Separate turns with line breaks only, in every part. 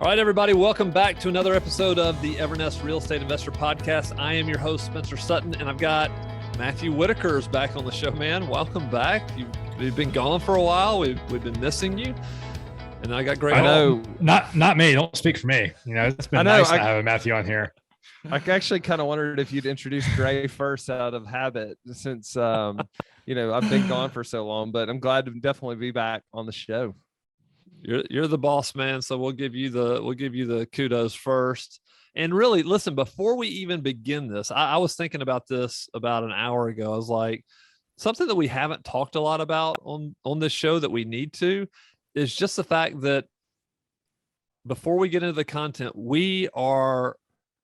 right, everybody, welcome back to another episode of the Evernest Real Estate Investor Podcast. I am your host, Spencer Sutton, and I've got Matthew Whitaker's back on the show, man. Welcome back. You've been gone for a while. We've been missing you. And I got great.
I know. Not me. Don't speak for me. You know, it's been nice to have Matthew on here.
I actually kind of wondered if you'd introduce Gray first out of habit since, I've been gone for so long, but I'm glad to definitely be back on the show.
You're the boss, man. So we'll give you the kudos first. And really, listen, before we even begin this, I was thinking about this about an hour ago. I was like, something that we haven't talked a lot about on this show that we need to is just the fact that before we get into the content, we are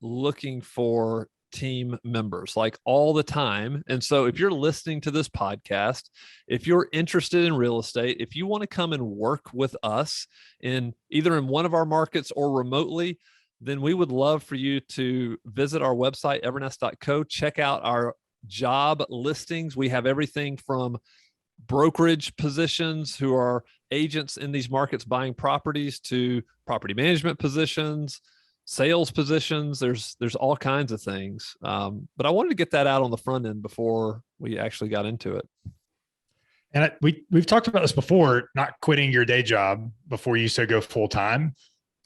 looking for team members like all the time. And so if you're listening to this podcast, if you're interested in real estate, if you want to come and work with us in either in one of our markets or remotely, then we would love for you to visit our website, evernest.co, check out our job listings. We have everything from brokerage positions who are agents in these markets buying properties to property management positions, sales positions. There's all kinds of things. But I wanted to get that out on the front end before we actually got into it.
And we've talked about this before, not quitting your day job before you go full time.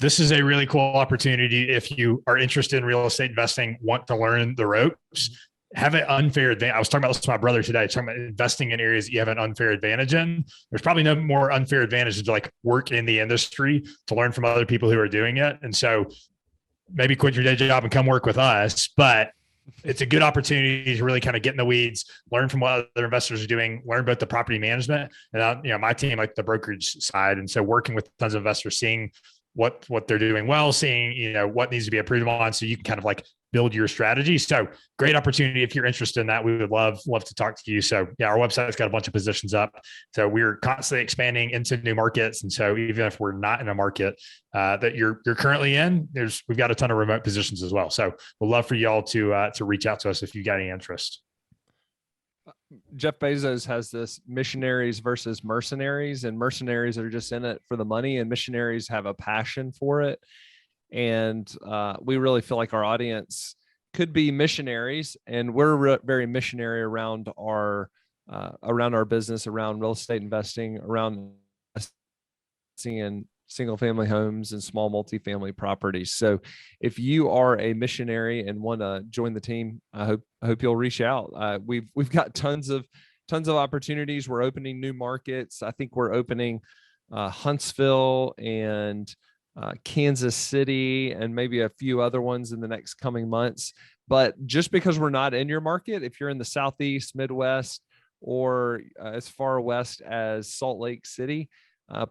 This is a really cool opportunity. If you are interested in real estate investing, want to learn the ropes, have an unfair advantage. I was talking about this with my brother today, talking about investing in areas that you have an unfair advantage in. There's probably no more unfair advantage than to like work in the industry to learn from other people who are doing it. And so maybe quit your day job and come work with us, but it's a good opportunity to really kind of get in the weeds, learn from what other investors are doing, learn about the property management and my team, like the brokerage side. And so working with tons of investors, seeing what they're doing well, seeing, what needs to be improved on so you can kind of like build your strategy. So great opportunity. If you're interested in that, we would love to talk to you. So yeah, our website's got a bunch of positions up. So we're constantly expanding into new markets. And so even if we're not in a market that you're currently in, we've got a ton of remote positions as well. So we'd love for y'all to reach out to us if you got any interest.
Jeff Bezos has this missionaries versus mercenaries, and mercenaries are just in it for the money, and missionaries have a passion for it. And we really feel like our audience could be missionaries, and we're very missionary around our business, around real estate investing, around investing in single family homes and small multifamily properties. So if you are a missionary and want to join the team, I hope you'll reach out. We've got tons of opportunities. We're opening new markets. I think we're opening Huntsville and Kansas City and maybe a few other ones in the next coming months. But just because we're not in your market, if you're in the Southeast, Midwest, or as far west as Salt Lake City,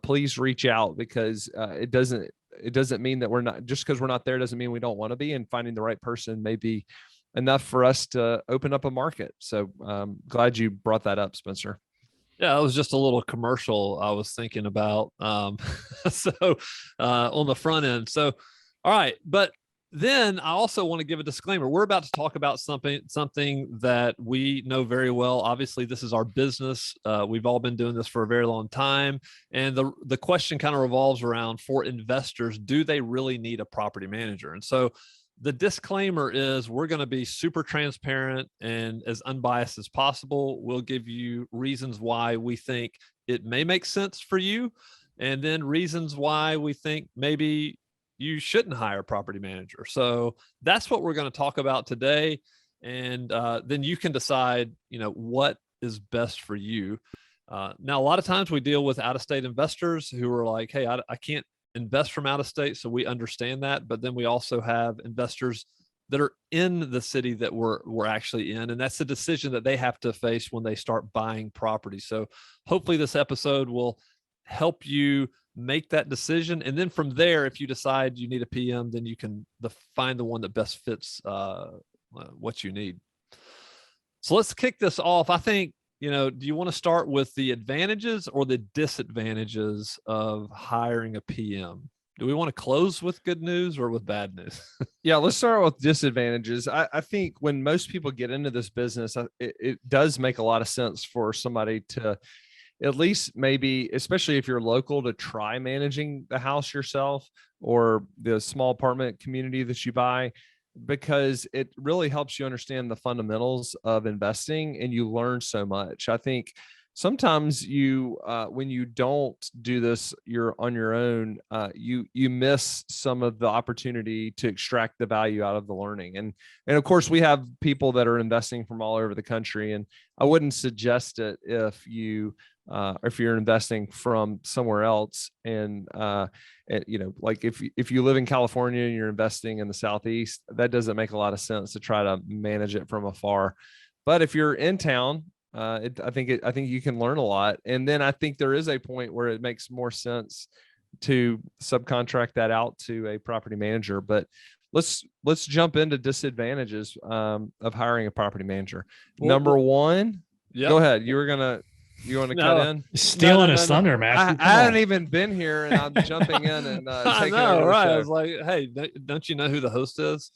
please reach out, because it doesn't mean that we're not, just because we're not there doesn't mean we don't want to be, and finding the right person may be enough for us to open up a market. So glad you brought that up, Spencer.
Yeah, it was just a little commercial I was thinking about. On the front end. So, all right. But then I also want to give a disclaimer. We're about to talk about something that we know very well. Obviously, this is our business. We've all been doing this for a very long time. And the question kind of revolves around, for investors, do they really need a property manager? And so the disclaimer is we're going to be super transparent and as unbiased as possible. We'll give you reasons why we think it may make sense for you, and then reasons why we think maybe you shouldn't hire a property manager. So that's what we're going to talk about today. And then you can decide, what is best for you. Now, a lot of times we deal with out-of-state investors who are like, hey, I can't invest from out of state. So we understand that. But then we also have investors that are in the city that we're actually in. And that's the decision that they have to face when they start buying property. So hopefully this episode will help you make that decision. And then from there, if you decide you need a PM, then you can find the one that best fits what you need. So let's kick this off. I think, do you want to start with the advantages or the disadvantages of hiring a PM? Do we want to close with good news or with bad news?
Yeah, let's start with disadvantages. I think when most people get into this business, it does make a lot of sense for somebody to at least maybe, especially if you're local, to try managing the house yourself or the small apartment community that you buy, because it really helps you understand the fundamentals of investing and you learn so much. I think sometimes you, when you don't do this, you're on your own, you miss some of the opportunity to extract the value out of the learning. And of course we have people that are investing from all over the country, and I wouldn't suggest it if you're investing from somewhere else. And like if you live in California and you're investing in the Southeast, that doesn't make a lot of sense to try to manage it from afar. But if you're in town, I think you can learn a lot. And then I think there is a point where it makes more sense to subcontract that out to a property manager. But let's jump into disadvantages of hiring a property manager. Number one, go ahead. You want to cut in?
Stealing his thunder, Matthew.
I haven't even been here, and I'm jumping in and taking over the show.
I was like, hey, don't you know who the host is?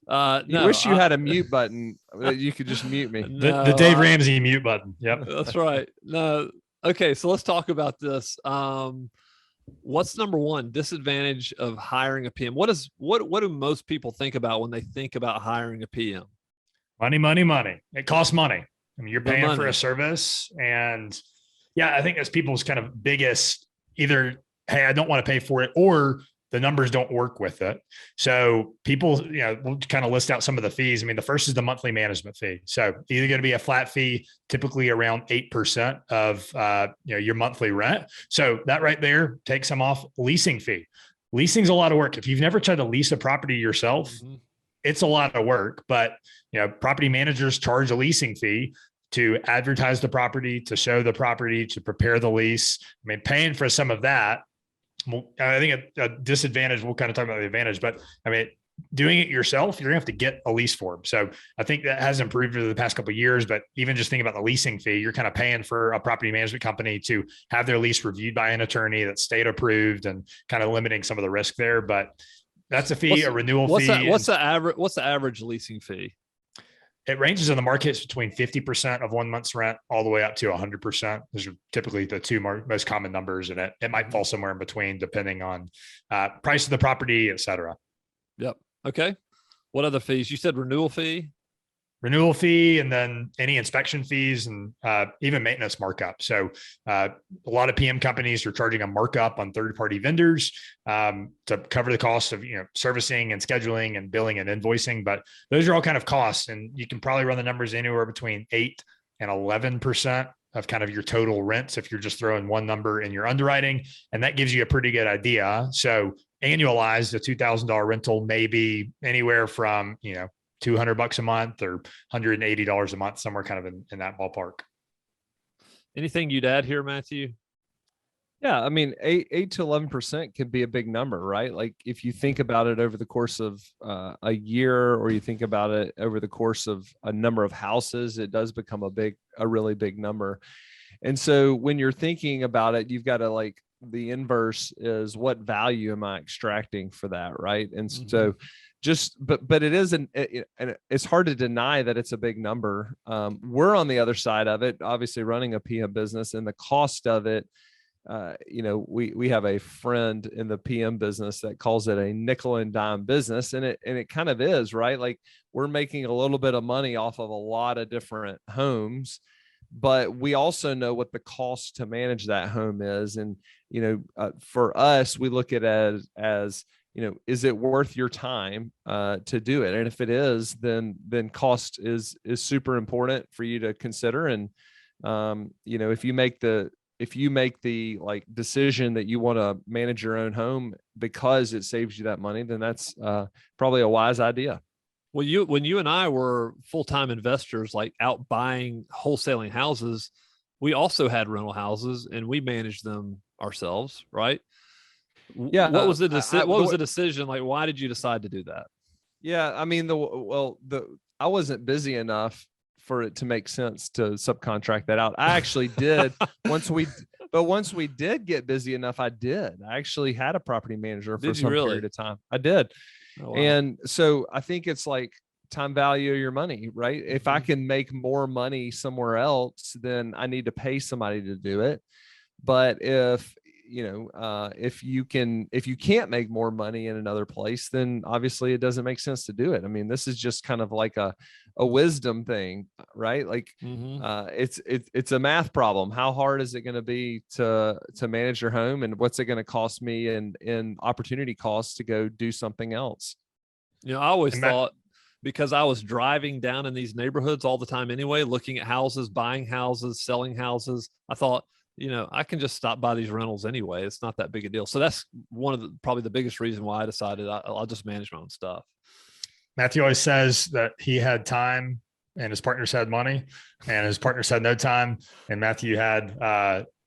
You wish you had a mute button that you could just mute me.
The Dave Ramsey mute button. Yep.
That's right. No. Okay. So let's talk about this. What's number one disadvantage of hiring a PM? What do most people think about when they think about hiring a PM?
Money, money, money. It costs money. I mean, you're paying for a service, and yeah, I think that's people's kind of biggest either, hey, I don't want to pay for it, or the numbers don't work with it. So people, we'll kind of list out some of the fees. I mean, the first is the monthly management fee. So either going to be a flat fee, typically around 8% of, your monthly rent. So that right there takes some off. Leasing fee. Leasing's a lot of work. If you've never tried to lease a property yourself, it's a lot of work, but property managers charge a leasing fee to advertise the property, to show the property, to prepare the lease. I mean, paying for some of that, I think a disadvantage, we'll kind of talk about the advantage, but I mean, doing it yourself, you're gonna have to get a lease form. So I think that has improved over the past couple of years, but even just thinking about the leasing fee, you're kind of paying for a property management company to have their lease reviewed by an attorney that's state approved and kind of limiting some of the risk there. But that's a fee, a renewal fee.
What's the average leasing fee?
It ranges in the markets between 50% of 1 month's rent all the way up to 100%. Those are typically the two most common numbers, and it might fall somewhere in between depending on price of the property, et cetera.
Yep. Okay. What other fees? You said renewal fee?
Renewal fee, and then any inspection fees, and even maintenance markup. So a lot of PM companies are charging a markup on third-party vendors to cover the cost of servicing and scheduling and billing and invoicing. But those are all kind of costs, and you can probably run the numbers anywhere between 8 and 11% of kind of your total rents if you're just throwing one number in your underwriting, and that gives you a pretty good idea. So annualized, a $2,000 rental may be anywhere from $200 a month or $180 a month, somewhere kind of in that ballpark.
Anything you'd add here, Matthew?
Yeah, I mean, 8 to 11% could be a big number, right? Like if you think about it over the course of a year, or you think about it over the course of a number of houses, it does become a really big number. And so when you're thinking about it, you've got to the inverse is, what value am I extracting for that, right? And so but it is and it's hard to deny that it's a big number. We're on the other side of it, obviously running a PM business, and the cost of it. We have a friend in the PM business that calls it a nickel and dime business, and it kind of is, right? Like we're making a little bit of money off of a lot of different homes, but we also know what the cost to manage that home is. And for us, we look at it as is it worth your time to do it? And if it is, then cost is super important for you to consider. And if you make the decision that you want to manage your own home because it saves you that money, then that's probably a wise idea.
Well, when you and I were full-time investors, like out buying, wholesaling houses, we also had rental houses and we managed them ourselves, right?
Yeah.
What was the decision? What was the decision? Like, why did you decide to do that?
Yeah, I mean, I wasn't busy enough for it to make sense to subcontract that out. I actually did once we did get busy enough, I actually had a property manager for some period of time. I did. Oh, wow. And so I think it's like time value of your money, right? If I can make more money somewhere else, then I need to pay somebody to do it. But if if you can't make more money in another place, then obviously it doesn't make sense to do it. I mean, this is just kind of like a wisdom thing, right? Like it's a math problem. How hard is it going to be to manage your home, and what's it going to cost me in opportunity costs to go do something else?
I always thought, because I was driving down in these neighborhoods all the time anyway, looking at houses, buying houses, selling houses, I thought, I can just stop by these rentals anyway. It's not that big a deal. So that's one of probably the biggest reason why I decided I'll just manage my own stuff.
Matthew always says that he had time and his partners had money, and his partners had no time, and Matthew had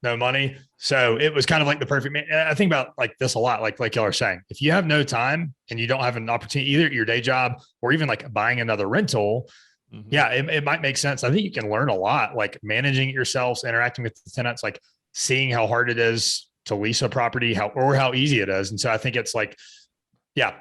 no money. So it was kind of like the perfect man. I think about like this a lot, like y'all are saying, if you have no time and you don't have an opportunity, either at your day job or even like buying another rental, yeah, it might make sense. I think you can learn a lot, like managing it yourselves, interacting with the tenants, like seeing how hard it is to lease a property, how easy it is. And so I think it's like, yeah,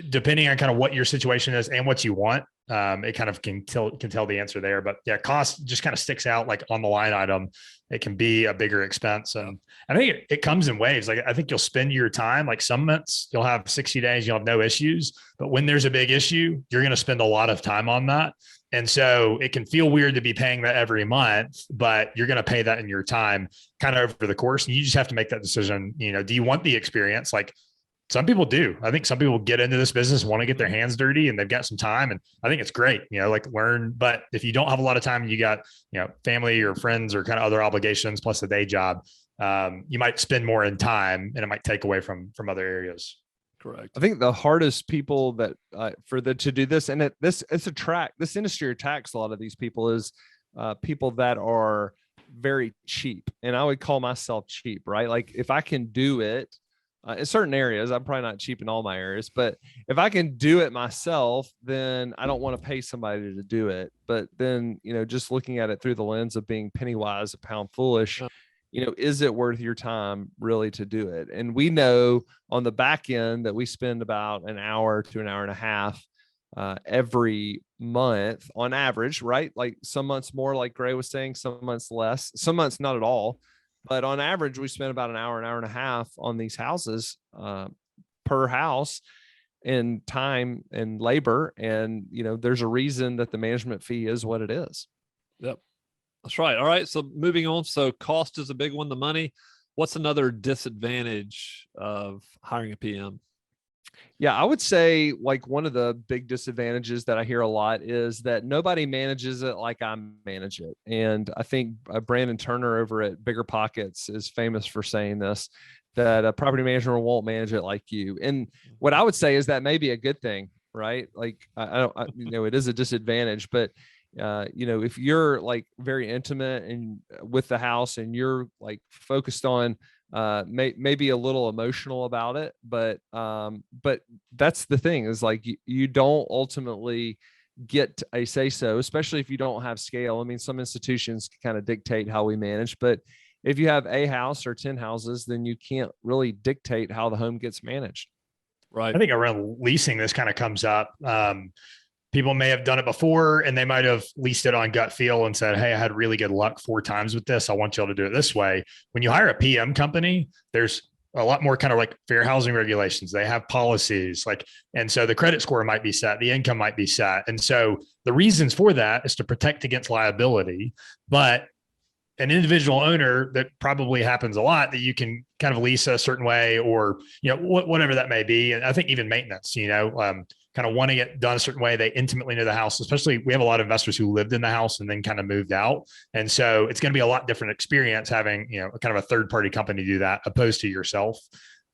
depending on kind of what your situation is and what you want, it kind of can tell the answer there. But yeah, cost just kind of sticks out like on the line item. It can be a bigger expense. And I think it comes in waves. Like I think you'll spend your time, like some months you'll have 60 days, you'll have no issues. But when there's a big issue, you're going to spend a lot of time on that. And so it can feel weird to be paying that every month, but you're going to pay that in your time kind of over the course. And you just have to make that decision. Do you want the experience? Like some people do. I think some people get into this business, want to get their hands dirty, and they've got some time. And I think it's great, like learn. But if you don't have a lot of time and you got, family or friends or kind of other obligations plus a day job, you might spend more in time and it might take away from other areas.
Correct.
I think the hardest people that to do this, and this industry attracts a lot of these people, is people that are very cheap. And I would call myself cheap, right? Like if I can do it in certain areas, I'm probably not cheap in all my areas, but if I can do it myself, then I don't want to pay somebody to do it. But then, just looking at it through the lens of being penny wise, a pound foolish, is it worth your time really to do it? And we know on the back end that we spend about an hour to an hour and a half every month on average, right? Like some months more, like Gray was saying, some months less, some months not at all. But on average, we spend about an hour and a half on these houses per house in time and labor. And, there's a reason that the management fee is what it is.
Yep. That's right. All right. So moving on. So cost is a big one, the money. What's another disadvantage of hiring a PM?
Yeah, I would say like one of the big disadvantages that I hear a lot is that nobody manages it like I manage it. And I think Brandon Turner over at Bigger Pockets is famous for saying this, that a property manager won't manage it like you. And what I would say is that may be a good thing, right? Like it is a disadvantage, but if you're like very intimate and with the house and you're like focused on maybe a little emotional about it, but that's the thing is like you don't ultimately get a say so, especially if you don't have scale. I mean, some institutions kind of dictate how we manage, but if you have a house or 10 houses, then you can't really dictate how the home gets managed.
Right.
I think around leasing, this kind of comes up. People may have done it before and they might have leased it on gut feel and said, hey, I had really good luck 4 times with this. I want y'all to do it this way. When you hire a PM company, there's a lot more kind of like fair housing regulations. They have policies and so the credit score might be set, the income might be set. And so the reasons for that is to protect against liability, but an individual owner, that probably happens a lot, that you can kind of lease a certain way or, whatever that may be. And I think even maintenance, kind of wanting it done a certain way. They intimately know the house, especially we have a lot of investors who lived in the house and then kind of moved out. And so it's going to be a lot different experience having, kind of a third party company do that opposed to yourself.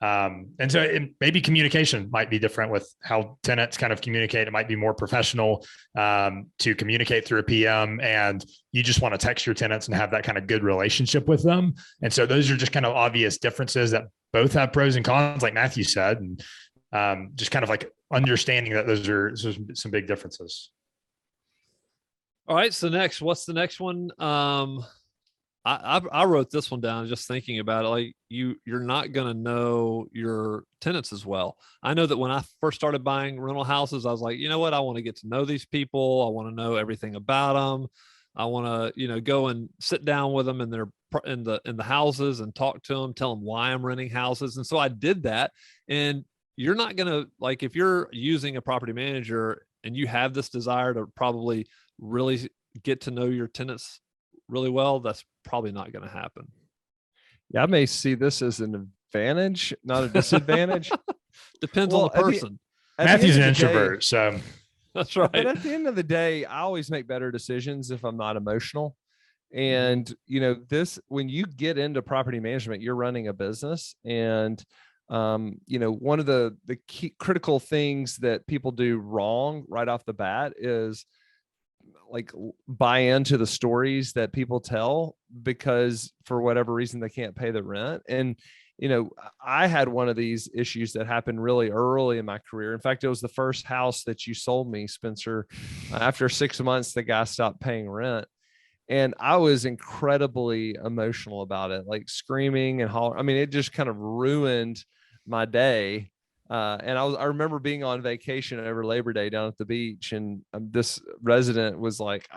And so maybe communication might be different with how tenants kind of communicate. It might be more professional to communicate through a PM, and you just want to text your tenants and have that kind of good relationship with them. And so those are just kind of obvious differences that both have pros and cons, like Matthew said, and just kind of like understanding that those are some big differences.
All right. So what's the next one? I wrote this one down just thinking about it. Like you're not going to know your tenants as well. I know that when I first started buying rental houses, I was like, you know what? I want to get to know these people. I want to know everything about them. I want to, go and sit down with them in the houses and talk to them, tell them why I'm renting houses. And so I did that. And you're not going to, like, if you're using a property manager and you have this desire to probably really get to know your tenants really well, that's probably not going to happen.
Yeah, I may see this as an advantage, not a disadvantage.
Depends on the person.
Matthew's an introvert, so
that's right.
But at the end of the day, I always make better decisions if I'm not emotional. And when you get into property management, you're running a business, and one of the key critical things that people do wrong right off the bat is like buy into the stories that people tell because for whatever reason they can't pay the rent. And I had one of these issues that happened really early in my career. In fact, it was the first house that you sold me, Spencer. After 6 months, the guy stopped paying rent. And I was incredibly emotional about it, like screaming and hollering. I mean, it just kind of ruined my day. And I remember being on vacation over Labor Day down at the beach, and this resident was like,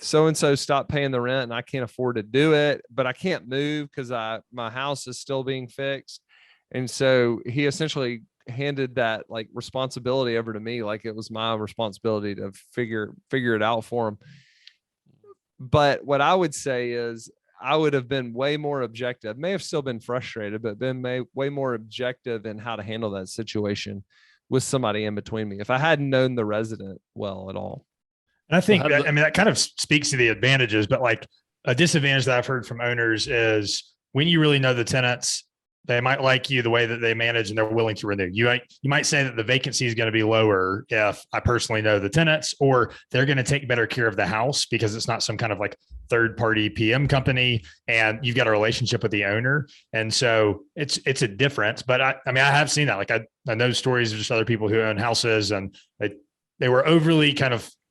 so-and-so stopped paying the rent and I can't afford to do it, but I can't move because my house is still being fixed. And so he essentially handed that like responsibility over to me, like it was my responsibility to figure it out for him. But what I would say is I would have been way more objective, may have still been frustrated, but been way more objective in how to handle that situation with somebody in between me if I hadn't known the resident well at all.
And I think that kind of speaks to the advantages, but like a disadvantage that I've heard from owners is when you really know the tenants, they might like you the way that they manage and they're willing to renew. You might say that the vacancy is going to be lower if I personally know the tenants, or they're going to take better care of the house because it's not some kind of like third party PM company and you've got a relationship with the owner. And so it's a difference, but I have seen that. Like I know stories of just other people who own houses and they were overly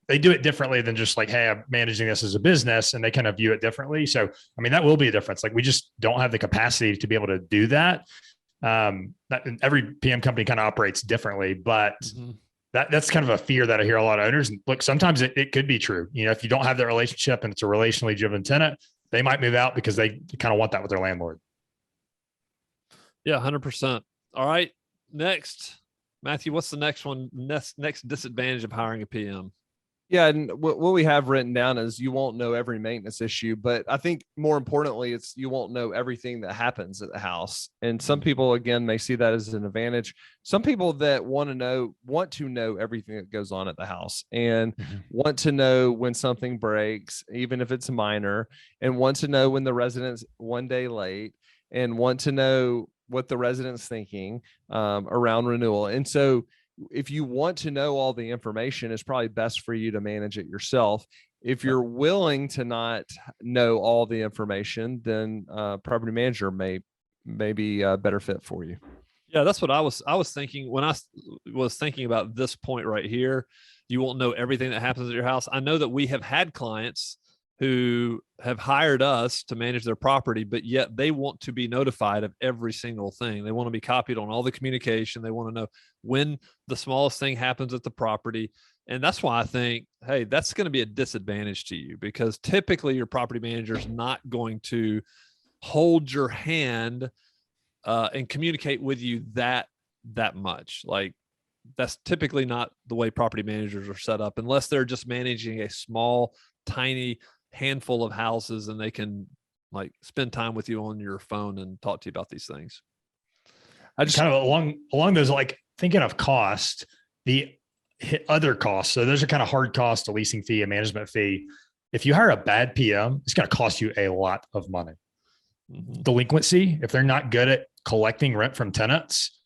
they do it differently than just like, hey, I'm managing this as a business, and they kind of view it differently. So, that will be a difference. Like we just don't have the capacity to be able to do that. Every PM company kind of operates differently, but that's kind of a fear that I hear a lot of owners. And look, sometimes it could be true. If you don't have that relationship and it's a relationally driven tenant, they might move out because they kind of want that with their landlord.
Yeah, 100%. All right. Next, Matthew, what's the next one? Next disadvantage of hiring a PM?
Yeah, and what we have written down is you won't know every maintenance issue, but I think more importantly, it's you won't know everything that happens at the house. And some people, again, may see that as an advantage. Some people that want to know everything that goes on at the house and want to know when something breaks, even if it's minor, and want to know when the resident's one day late, and want to know what the resident's thinking around renewal. And so if you want to know all the information, it's probably best for you to manage it yourself. If you're willing to not know all the information, then property manager may be a better fit for you.
Yeah, that's what I was thinking when I was thinking about this point right here. You won't know everything that happens at your house. I know that we have had clients who have hired us to manage their property, but yet they want to be notified of every single thing. They want to be copied on all the communication. They want to know when the smallest thing happens at the property. And that's why I think, hey, that's going to be a disadvantage to you because typically your property manager is not going to hold your hand and communicate with you that much. Like that's typically not the way property managers are set up unless they're just managing a small, tiny handful of houses and they can like spend time with you on your phone and talk to you about these things.
I just kind of along those, like thinking of cost, the other costs. So those are kind of hard costs, a leasing fee, a management fee. If you hire a bad PM, it's going to cost you a lot of money. Delinquency, if they're not good at collecting rent from tenants,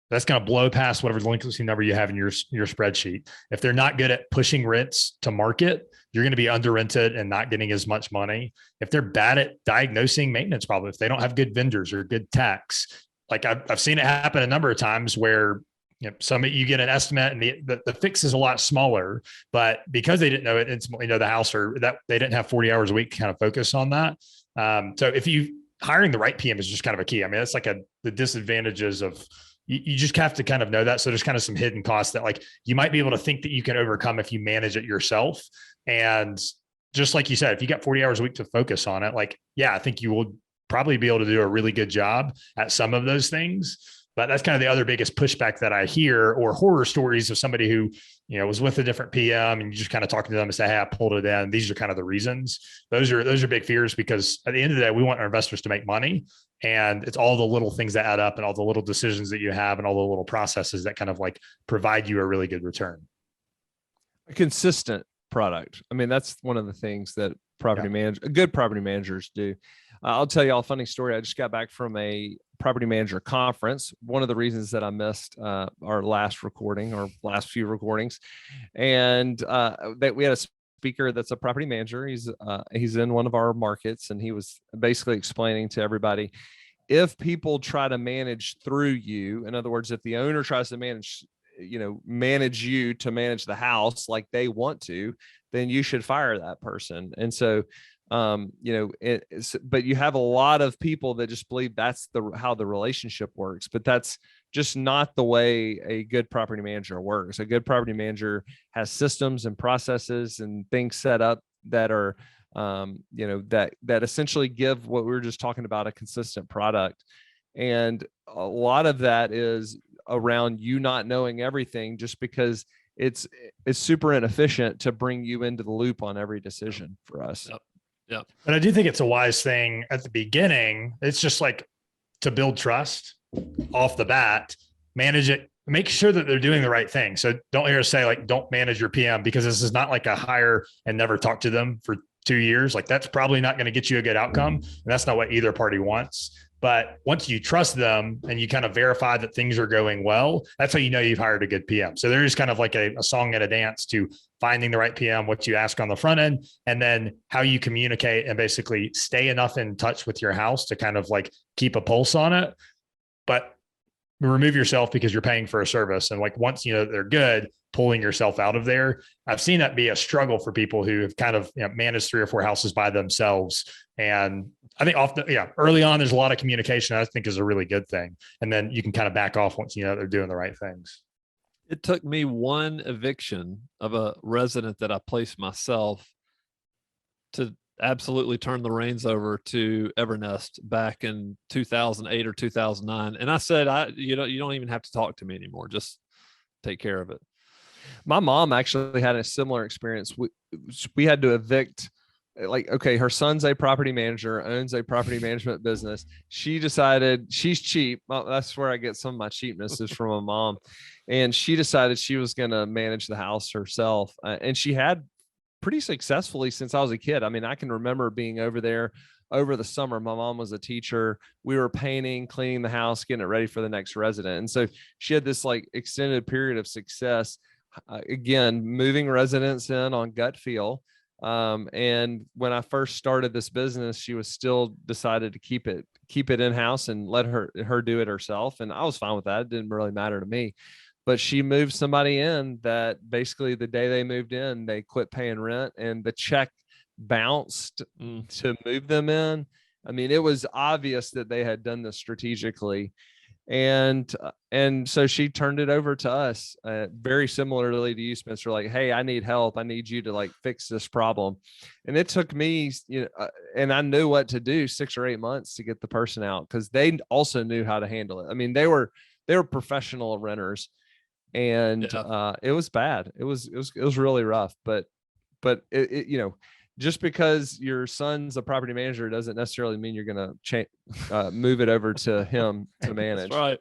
that's going to blow past whatever delinquency number you have in your spreadsheet. If they're not good at pushing rents to market, you're going to be under rented and not getting as much money. If they're bad at diagnosing maintenance problems, if they don't have good vendors or good tax, like I've seen it happen a number of times where Yep. So you get an estimate, and the fix is a lot smaller, but because they didn't know it intimately, know the house, or that they didn't have 40 hours a week to kind of focus on that. So if you hiring the right PM is just kind of a key. I mean, that's like the disadvantages of you just have to kind of know that. So there's kind of some hidden costs that like you might be able to think that you can overcome if you manage it yourself. And just like you said, if you got 40 hours a week to focus on it, like, yeah, I think you will probably be able to do a really good job at some of those things. But that's kind of the other biggest pushback that I hear, or horror stories of somebody who, was with a different PM, and you just kind of talking to them and say, hey, I pulled it in. These are kind of the reasons. Those are big fears, because at the end of the day, we want our investors to make money. And it's all the little things that add up, and all the little decisions that you have, and all the little processes that kind of like provide you a really good return.
A consistent product. I mean, that's one of the things that good property managers do. I'll tell you all a funny story. I just got back from a property manager conference. One of the reasons that I missed our last recording, or last few recordings, and that we had a speaker that's a property manager. He's in one of our markets, and he was basically explaining to everybody, if people try to manage through you, in other words, if the owner tries to manage you to manage the house like they want to, then you should fire that person. And so but you have a lot of people that just believe that's how the relationship works, but that's just not the way a good property manager works. A good property manager has systems and processes and things set up that are, that essentially give what we were just talking about, a consistent product. And a lot of that is around you not knowing everything, just because it's super inefficient to bring you into the loop on every decision for us.
Yep. Yeah.
But I do think it's a wise thing at the beginning. It's just like to build trust off the bat, manage it, make sure that they're doing the right thing. So don't hear us say like, don't manage your PM, because this is not like a hire and never talk to them for 2 years. Like that's probably not going to get you a good outcome. And that's not what either party wants. But once you trust them and you kind of verify that things are going well, that's how you know you've hired a good PM. So there is kind of like a song and a dance to finding the right PM, what you ask on the front end, and then how you communicate and basically stay enough in touch with your house to kind of like keep a pulse on it. But remove yourself, because you're paying for a service. And like once you know they're good, pulling yourself out of there. I've seen that be a struggle for people who have kind of managed 3 or 4 houses by themselves. And I think early on, there's a lot of communication I think is a really good thing. And then you can kind of back off once you know they're doing the right things.
It took me one eviction of a resident that I placed myself to absolutely turn the reins over to Evernest back in 2008 or 2009. And I said, you don't even have to talk to me anymore. Just take care of it.
My mom actually had a similar experience. We had to evict, okay, her son's a property manager, owns a property management business. She decided she's cheap. Well, that's where I get some of my cheapness is from my mom. And she decided she was going to manage the house herself. And she had pretty successfully since I was a kid. I mean, I can remember being over there over the summer. My mom was a teacher. We were painting, cleaning the house, getting it ready for the next resident. And so she had this like extended period of success. Again, moving residents in on gut feel. And when I first started this business, she was still decided to keep it in-house and let her do it herself. And I was fine with that. It didn't really matter to me. But she moved somebody in that basically the day they moved in, they quit paying rent and the check bounced to move them in. I mean, it was obvious that they had done this strategically. And so she turned it over to us, very similarly to you, Spencer, like, hey, I need help. I need you to like fix this problem. And it took me, and I knew what to do 6 or 8 months to get the person out, because they also knew how to handle it. I mean, they were professional renters, and it was bad. It was really rough, but it just because your son's a property manager doesn't necessarily mean you're going to move it over to him to manage.
That's right.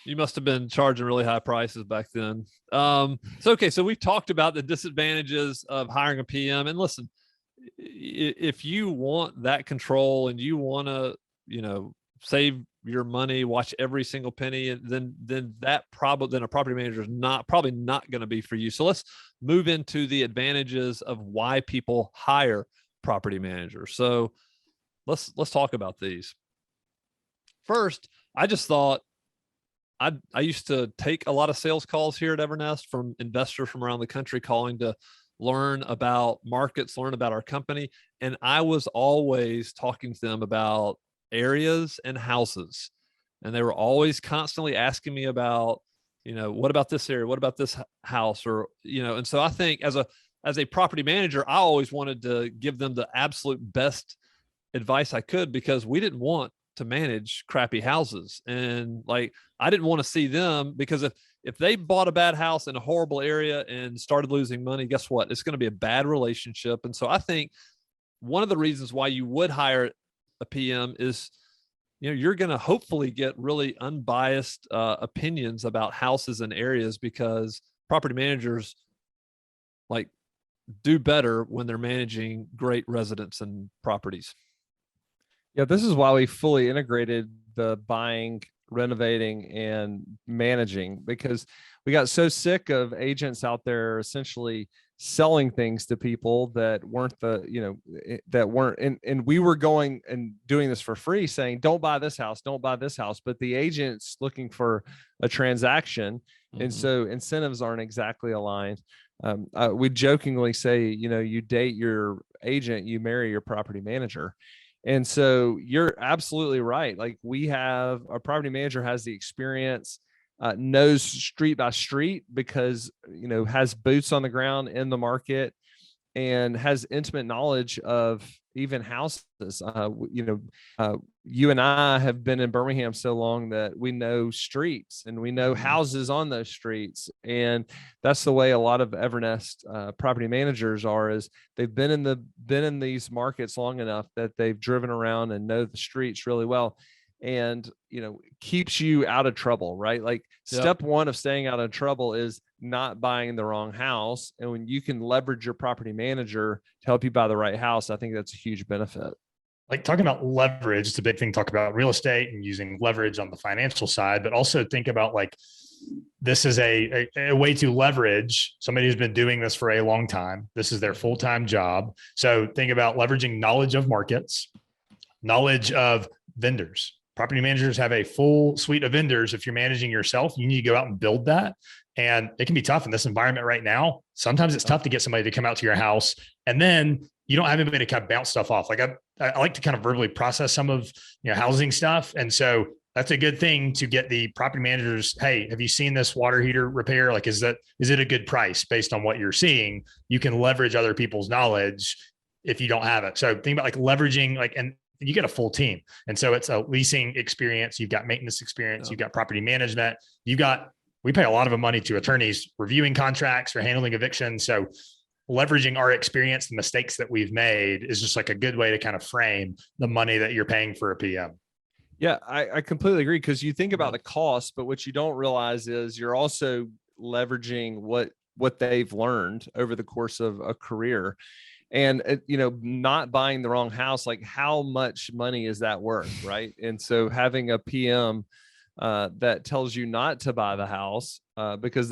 You must have been charging really high prices back then. So we've talked about the disadvantages of hiring a PM. And listen, if you want that control and you want to, save your money, watch every single penny, and then a property manager is probably not going to be for you. So let's move into the advantages of why people hire property managers. So let's talk about these. First, I just thought I used to take a lot of sales calls here at Evernest from investors from around the country calling to learn about markets, learn about our company. And I was always talking to them about areas and houses. And they were always constantly asking me about, what about this area? What about this house? Or, and so I think as a property manager, I always wanted to give them the absolute best advice I could, because we didn't want to manage crappy houses. And like, I didn't want to see them, because if they bought a bad house in a horrible area and started losing money, guess what? It's going to be a bad relationship. And so I think one of the reasons why you would hire a PM is, you're going to hopefully get really unbiased opinions about houses and areas, because property managers like do better when they're managing great residents and properties.
Yeah, this is why we fully integrated the buying, renovating, and managing, because we got so sick of agents out there essentially selling things to people that weren't and we were going and doing this for free, saying, don't buy this house, don't buy this house. But the agent's looking for a transaction. And so incentives aren't exactly aligned. We jokingly say, you date your agent, you marry your property manager. And so you're absolutely right. Like, we have a property manager has the experience, knows street by street, because, has boots on the ground in the market and has intimate knowledge of even houses. You and I have been in Birmingham so long that we know streets and we know houses on those streets. And that's the way a lot of Evernest property managers are, is they've been in these markets long enough that they've driven around and know the streets really well. And, keeps you out of trouble, right? Like, step one of staying out of trouble is not buying the wrong house. And when you can leverage your property manager to help you buy the right house, I think that's a huge benefit.
Like, talking about leverage, it's a big thing to talk about real estate and using leverage on the financial side, but also think about, like, this is a way to leverage somebody who's been doing this for a long time. This is their full-time job. So think about leveraging knowledge of markets, knowledge of vendors. Property managers have a full suite of vendors. If you're managing yourself, you need to go out and build that. And it can be tough in this environment right now. Sometimes it's tough to get somebody to come out to your house, and then you don't have anybody to kind of bounce stuff off. Like, I like to kind of verbally process some of, housing stuff. And so that's a good thing to get the property managers. Hey, have you seen this water heater repair? Like, is it a good price based on what you're seeing? You can leverage other people's knowledge if you don't have it. So think about, like, leveraging, like, and you get a full team. And so it's a leasing experience. You've got maintenance experience. You've got property management. We pay a lot of money to attorneys reviewing contracts or handling evictions. So leveraging our experience, the mistakes that we've made, is just like a good way to kind of frame the money that you're paying for a PM.
Yeah, I completely agree, because you think about the cost, but what you don't realize is you're also leveraging what they've learned over the course of a career. And, not buying the wrong house, like, how much money is that worth? Right. And so having a PM that tells you not to buy the house, because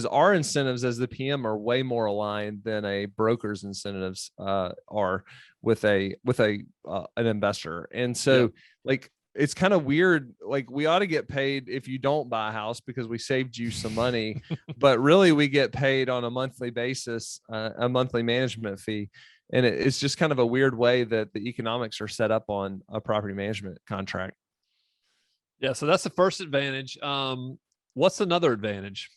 our incentives as the PM are way more aligned than a broker's incentives are with an investor. And so like, it's kind of weird. Like, we ought to get paid if you don't buy a house because we saved you some money, but really we get paid on a monthly basis, a monthly management fee. And it's just kind of a weird way that the economics are set up on a property management contract.
Yeah. So that's the first advantage. What's another advantage?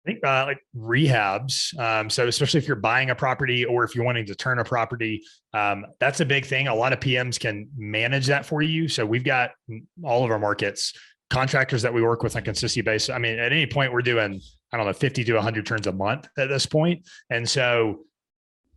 I think like rehabs. So especially if you're buying a property or if you're wanting to turn a property, that's a big thing. A lot of PMs can manage that for you. So we've got all of our markets, contractors that we work with on a consistent basis. I mean, at any point we're doing, 50 to 100 turns a month at this point. And so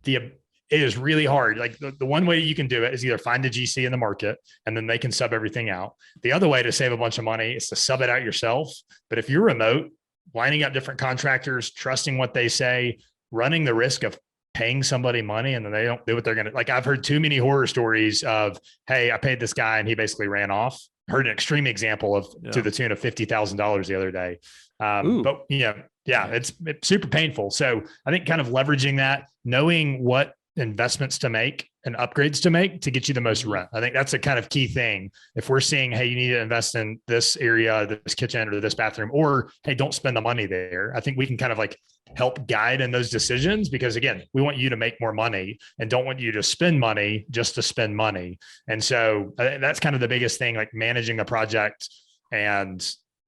it is really hard. Like the one way you can do it is either find a GC in the market and then they can sub everything out. The other way to save a bunch of money is to sub it out yourself. But if you're remote, lining up different contractors, trusting what they say, running the risk of paying somebody money and then they don't do what they're going to, like, I've heard too many horror stories of, hey, I paid this guy and he basically ran off. Heard an extreme example of to the tune of $50,000 the other day. But it's super painful. So I think kind of leveraging that, knowing what investments to make and upgrades to make to get you the most rent. I think that's a kind of key thing. If we're seeing, hey, you need to invest in this area, this kitchen or this bathroom, or hey, don't spend the money there. I think we can kind of like help guide in those decisions, because again, we want you to make more money and don't want you to spend money just to spend money. And so that's kind of the biggest thing, like managing a project. And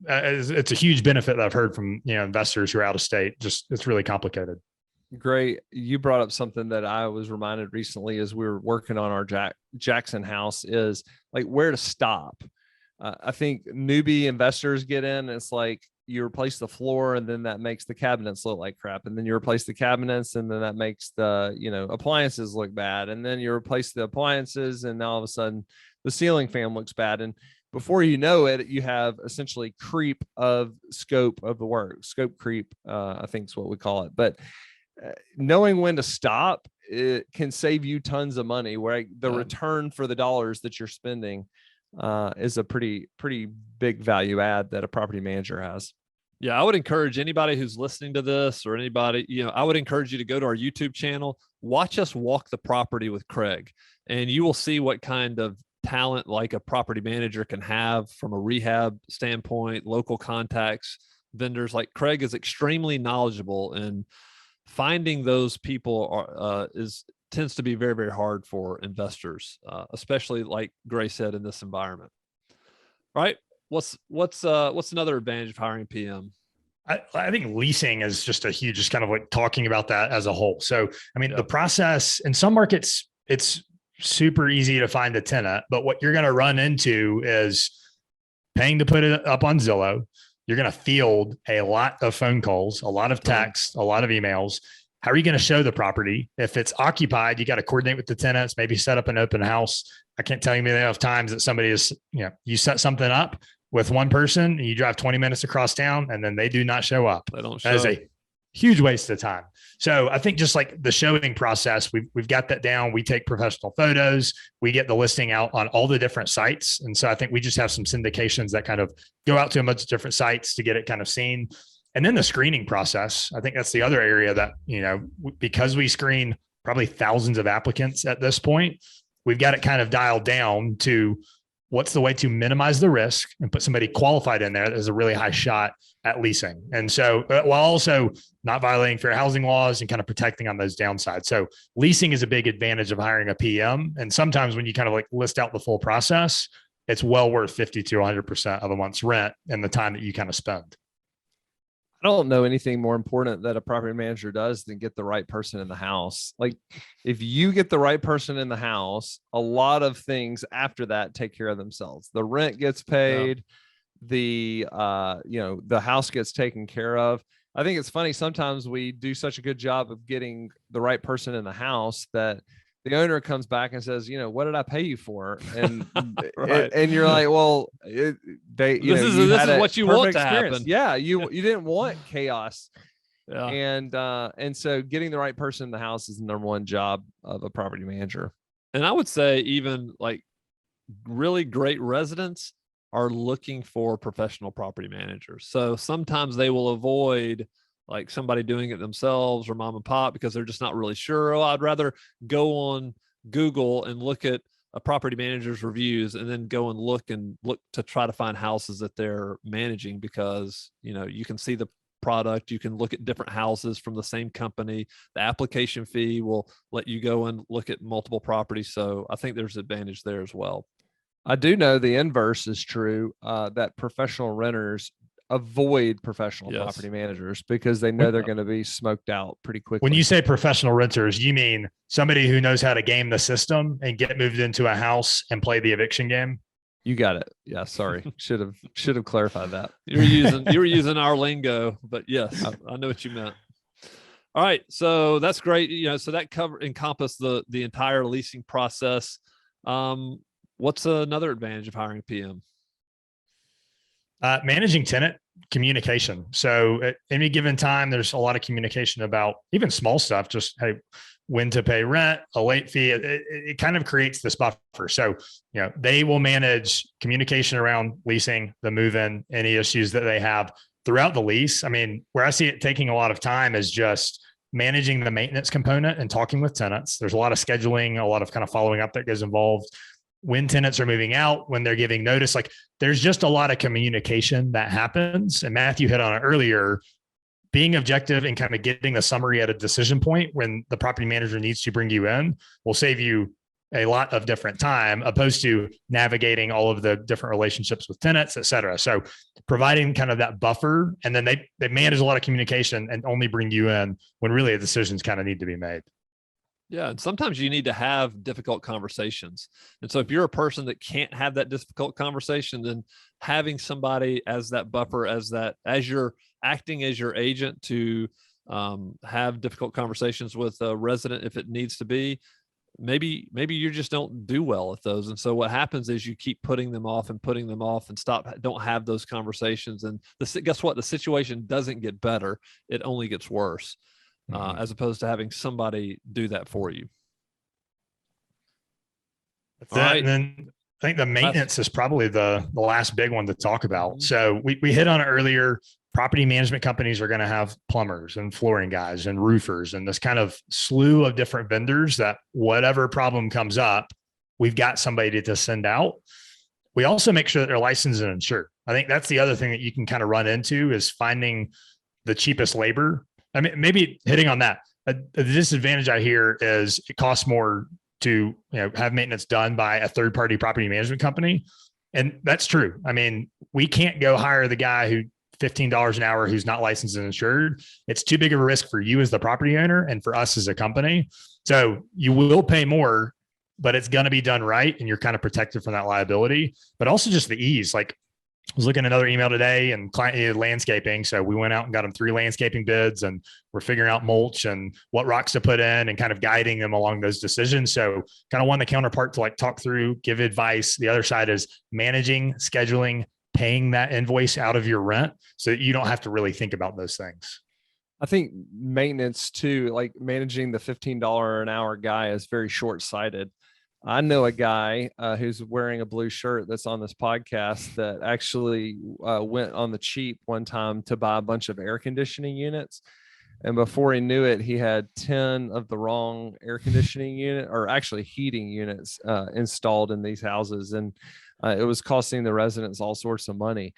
it's a huge benefit that I've heard from, investors who are out of state. Just, it's really complicated.
Great. You brought up something that I was reminded recently as we were working on our Jackson house, is like where to stop. I think newbie investors get in. It's like you replace the floor and then that makes the cabinets look like crap. And then you replace the cabinets and then that makes the, appliances look bad. And then you replace the appliances and now all of a sudden the ceiling fan looks bad. And before you know it, you have essentially creep of scope of the work. Scope creep, I think is what we call it. But knowing when to stop, it can save you tons of money, where the return for the dollars that you're spending is a pretty big value add that a property manager has.
Yeah, I would encourage anybody who's listening to this, or anybody, I would encourage you to go to our YouTube channel, watch us walk the property with Craig, and you will see what kind of talent like a property manager can have from a rehab standpoint, local contacts, vendors. Like Craig is extremely knowledgeable, and finding those people tends to be very, very hard for investors, especially like Gray said, in this environment. All right. What's another advantage of hiring PM?
I think leasing is just a huge, just kind of like talking about that as a whole. So, I mean, the process in some markets, it's super easy to find a tenant, but what you're going to run into is paying to put it up on Zillow. You're going to field a lot of phone calls, a lot of texts, a lot of emails. How are you going to show the property? If it's occupied, you got to coordinate with the tenants, maybe set up an open house. I can't tell you enough times that somebody is, you set something up with one person and you drive 20 minutes across town and then they do not show up.
They don't show.
That is a huge waste of time. So I think just like the showing process, we've got that down. We take professional photos. We get the listing out on all the different sites. And so I think we just have some syndications that kind of go out to a bunch of different sites to get it kind of seen. And then the screening process, I think that's the other area that, because we screen probably thousands of applicants at this point, we've got it kind of dialed down to what's the way to minimize the risk and put somebody qualified in there that has a really high shot at leasing. And so while also not violating fair housing laws and kind of protecting on those downsides. So leasing is a big advantage of hiring a PM. And sometimes when you kind of like list out the full process, it's well worth 50 to 100% of a month's rent and the time that you kind of spend.
I don't know anything more important that a property manager does than get the right person in the house. Like if you get the right person in the house, a lot of things after that take care of themselves. The rent gets paid, the house gets taken care of. I think it's funny. Sometimes we do such a good job of getting the right person in the house that the owner comes back and says, what did I pay you for? And
right.
and you're like, well, this
is what you want to happen.
Yeah, you didn't want chaos.
Yeah.
And so getting the right person in the house is the number one job of a property manager.
And I would say even like really great residents are looking for professional property managers. So sometimes they will avoid like somebody doing it themselves or mom and pop because they're just not really sure. Oh, I'd rather go on Google and look at a property manager's reviews and then go and look to try to find houses that they're managing, because, you can see the product, you can look at different houses from the same company. The application fee will let you go and look at multiple properties. So I think there's advantage there as well.
I do know the inverse is true, that professional renters avoid professional property managers because they know they're going to be smoked out pretty quickly.
When you say professional renters, you mean somebody who knows how to game the system and get moved into a house and play the eviction game?
You got it. Yeah. Sorry. Should have clarified that.
You were using our lingo, but yes, I know what you meant. All right. So that's great. So that encompass the entire leasing process. What's another advantage of hiring a PM?
Managing tenant communication. So at any given time, there's a lot of communication about even small stuff, just hey, when to pay rent, a late fee. It kind of creates this buffer. So, they will manage communication around leasing, the move-in, any issues that they have throughout the lease. I mean, where I see it taking a lot of time is just managing the maintenance component and talking with tenants. There's a lot of scheduling, a lot of kind of following up that goes involved when tenants are moving out, when they're giving notice. Like there's just a lot of communication that happens. And Matthew hit on it earlier, being objective and kind of getting the summary at a decision point when the property manager needs to bring you in will save you a lot of different time, opposed to navigating all of the different relationships with tenants, et cetera. So providing kind of that buffer, and then they manage a lot of communication and only bring you in when really a decisions kind of need to be made.
Yeah. And sometimes you need to have difficult conversations. And so if you're a person that can't have that difficult conversation, then having somebody as that buffer, as you're acting as your agent to have difficult conversations with a resident, if it needs to be, maybe you just don't do well at those. And so what happens is you keep putting them off and don't have those conversations. And guess what? The situation doesn't get better. It only gets worse, as opposed to having somebody do that for you.
That's that. Right. And then I think the maintenance is probably the last big one to talk about. So we hit on it earlier. Property management companies are going to have plumbers and flooring guys and roofers and this kind of slew of different vendors that whatever problem comes up, we've got somebody to send out. We also make sure that they're licensed and insured. I think that's the other thing that you can kind of run into is finding the cheapest labor. I mean, maybe hitting on that. The disadvantage I hear is it costs more to have maintenance done by a third-party property management company. And that's true. I mean, we can't go hire the guy who $15 an hour who's not licensed and insured. It's too big of a risk for you as the property owner and for us as a company. So you will pay more, but it's going to be done right. And you're kind of protected from that liability, but also just the ease. Like I was looking at another email today and client needed landscaping. So we went out and got them 3 landscaping bids and we're figuring out mulch and what rocks to put in and kind of guiding them along those decisions. So kind of one, the counterpart to like talk through, give advice. The other side is managing, scheduling, paying that invoice out of your rent so that you don't have to really think about those things.
I think maintenance too, like managing the $15 an hour guy is very short-sighted. I know a guy who's wearing a blue shirt that's on this podcast that actually went on the cheap one time to buy a bunch of air conditioning units. And before he knew it, he had 10 of the wrong air conditioning unit, or actually heating units installed in these houses. And it was costing the residents all sorts of money.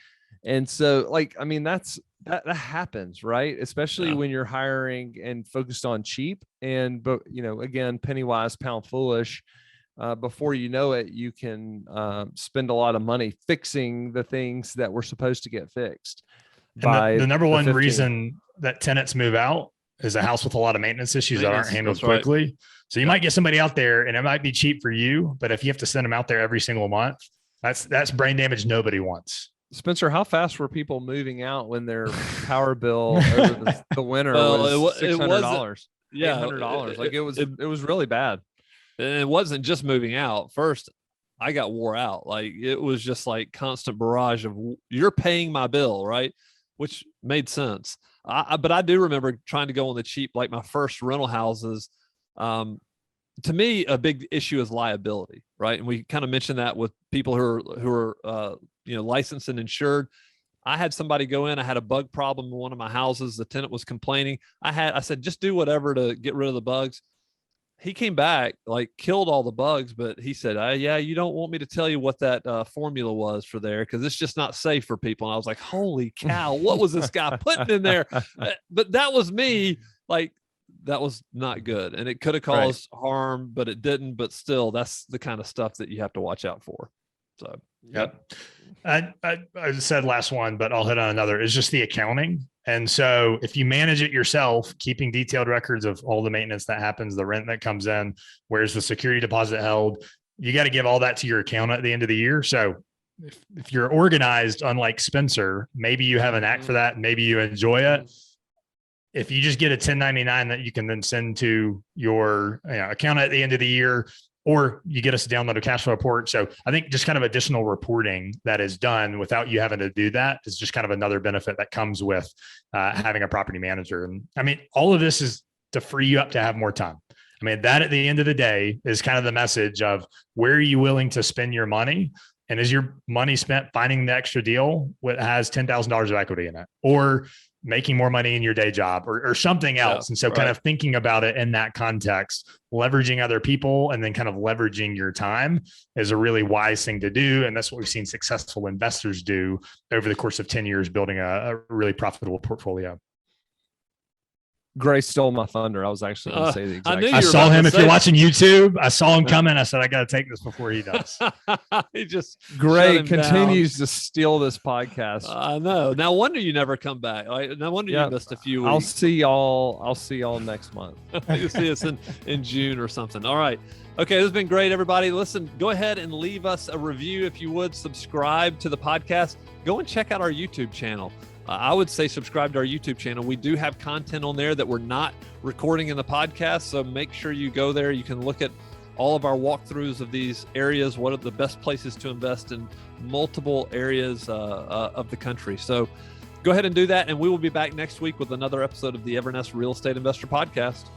And so that happens, right? Especially when you're hiring and focused on cheap. But again, penny wise, pound foolish. Before you know it, you can spend a lot of money fixing the things that were supposed to get fixed.
And the number one reason that tenants move out is a house with a lot of maintenance issues that aren't handled quickly. Right. So you might get somebody out there and it might be cheap for you, but if you have to send them out there every single month, that's brain damage nobody wants.
Spencer, how fast were people moving out when their power bill over the winter was $600? Yeah, $800. Like it was really bad.
And it wasn't just moving out. First, I got wore out. Like it was just like constant barrage of you're paying my bill, right? Which made sense. But I do remember trying to go on the cheap, like my first rental houses. To me, a big issue is liability, right? And we kind of mentioned that with people who are licensed and insured. I had somebody go in. I had a bug problem in one of my houses. The tenant was complaining. I said, just do whatever to get rid of the bugs. He came back, like killed all the bugs, but he said, yeah, you don't want me to tell you what that formula was for there because it's just not safe for people. And I was like, holy cow, what was this guy putting in there? But that was me. Like, that was not good. And it could have caused harm, but it didn't. But still, that's the kind of stuff that you have to watch out for. So,
yep. I said last one, but I'll hit on another, is just the accounting. And so if you manage it yourself, keeping detailed records of all the maintenance that happens, the rent that comes in, where's the security deposit held, you got to give all that to your accountant at the end of the year. So if you're organized, unlike Spencer, maybe you have a knack for that. And maybe you enjoy it. If you just get a 1099 that you can then send to your accountant at the end of the year, or you get us to download a cash flow report. So I think just kind of additional reporting that is done without you having to do that is just kind of another benefit that comes with having a property manager. And I mean, all of this is to free you up to have more time. I mean, that at the end of the day is kind of the message of where are you willing to spend your money? And is your money spent finding the extra deal that has $10,000 of equity in it? Or making more money in your day job or something else. And so kind of thinking about it in that context, leveraging other people and then kind of leveraging your time is a really wise thing to do. And that's what we've seen successful investors do over the course of 10 years, building a really profitable portfolio.
Gray stole my thunder. I was actually going to say the exact
I saw him. If you're watching YouTube, I saw him coming. I said, I got to take this before he does.
He just
Gray continues to steal this podcast.
I know. No wonder you never come back. No wonder you missed a few weeks.
I'll see y'all next month.
You'll see us in June or something. All right. Okay, this has been great, everybody. Listen, go ahead and leave us a review if you would. Subscribe to the podcast. Go and check out our YouTube channel. I would say subscribe to our YouTube channel. We do have content on there that we're not recording in the podcast, so make sure you go there. You can look at all of our walkthroughs of these areas, what are the best places to invest in multiple areas of the country. So go ahead and do that, and we will be back next week with another episode of the Evernest Real Estate Investor Podcast.